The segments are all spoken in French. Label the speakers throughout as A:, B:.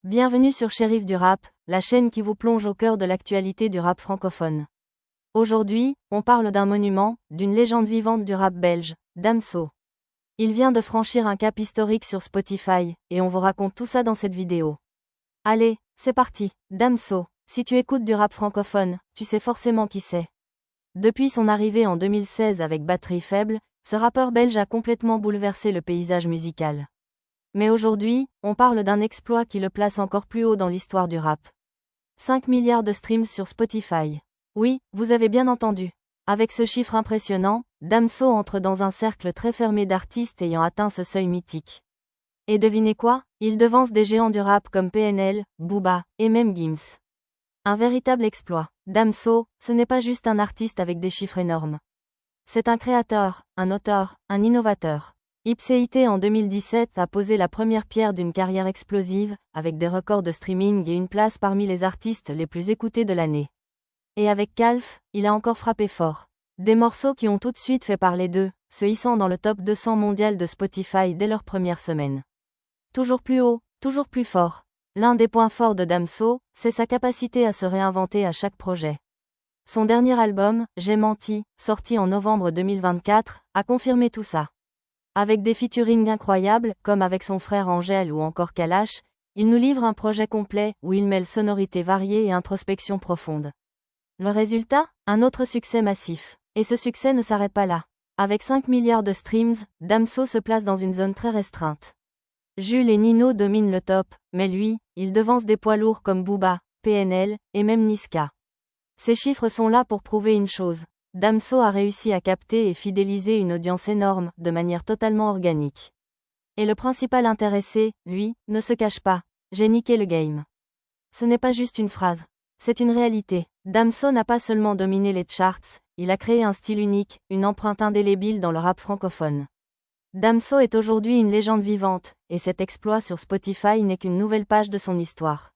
A: Bienvenue sur Shérif du Rap, la chaîne qui vous plonge au cœur de l'actualité du rap francophone. Aujourd'hui, on parle d'un monument, d'une légende vivante du rap belge, Damso. Il vient de franchir un cap historique sur Spotify, et on vous raconte tout ça dans cette vidéo. Allez, c'est parti. Damso, si tu écoutes du rap francophone, tu sais forcément qui c'est. Depuis son arrivée en 2016 avec Batterie Faible, ce rappeur belge a complètement bouleversé le paysage musical. Mais aujourd'hui, on parle d'un exploit qui le place encore plus haut dans l'histoire du rap. 5 milliards de streams sur Spotify. Oui, vous avez bien entendu. Avec ce chiffre impressionnant, Damso entre dans un cercle très fermé d'artistes ayant atteint ce seuil mythique. Et devinez quoi? Il devance des géants du rap comme PNL, Booba, et même Gims. Un véritable exploit. Damso, ce n'est pas juste un artiste avec des chiffres énormes. C'est un créateur, un auteur, un innovateur. Ipséité en 2017 a posé la première pierre d'une carrière explosive, avec des records de streaming et une place parmi les artistes les plus écoutés de l'année. Et avec Calf, il a encore frappé fort. Des morceaux qui ont tout de suite fait parler d'eux, se hissant dans le top 200 mondial de Spotify dès leur première semaine. Toujours plus haut, toujours plus fort. L'un des points forts de Damso, c'est sa capacité à se réinventer à chaque projet. Son dernier album, J'ai menti, sorti en novembre 2024, a confirmé tout ça. Avec des featurings incroyables, comme avec son frère Angèle ou encore Kalash, il nous livre un projet complet où il mêle sonorités variées et introspection profonde. Le résultat? Un autre succès massif. Et ce succès ne s'arrête pas là. Avec 5 milliards de streams, Damso se place dans une zone très restreinte. Jules et Nino dominent le top, mais lui, il devance des poids lourds comme Booba, PNL, et même Niska. Ces chiffres sont là pour prouver une chose. Damso a réussi à capter et fidéliser une audience énorme, de manière totalement organique. Et le principal intéressé, lui, ne se cache pas. J'ai niqué le game. Ce n'est pas juste une phrase. C'est une réalité. Damso n'a pas seulement dominé les charts, il a créé un style unique, une empreinte indélébile dans le rap francophone. Damso est aujourd'hui une légende vivante, et cet exploit sur Spotify n'est qu'une nouvelle page de son histoire.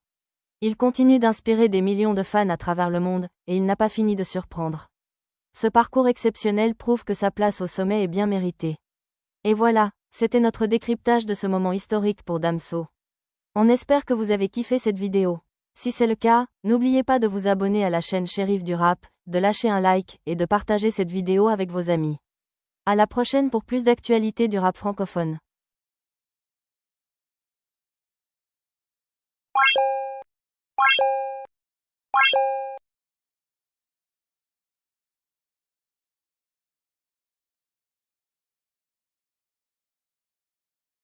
A: Il continue d'inspirer des millions de fans à travers le monde, et il n'a pas fini de surprendre. Ce parcours exceptionnel prouve que sa place au sommet est bien méritée. Et voilà, c'était notre décryptage de ce moment historique pour Damso. On espère que vous avez kiffé cette vidéo. Si c'est le cas, n'oubliez pas de vous abonner à la chaîne Shérif du Rap, de lâcher un like et de partager cette vidéo avec vos amis. À la prochaine pour plus d'actualités du rap francophone.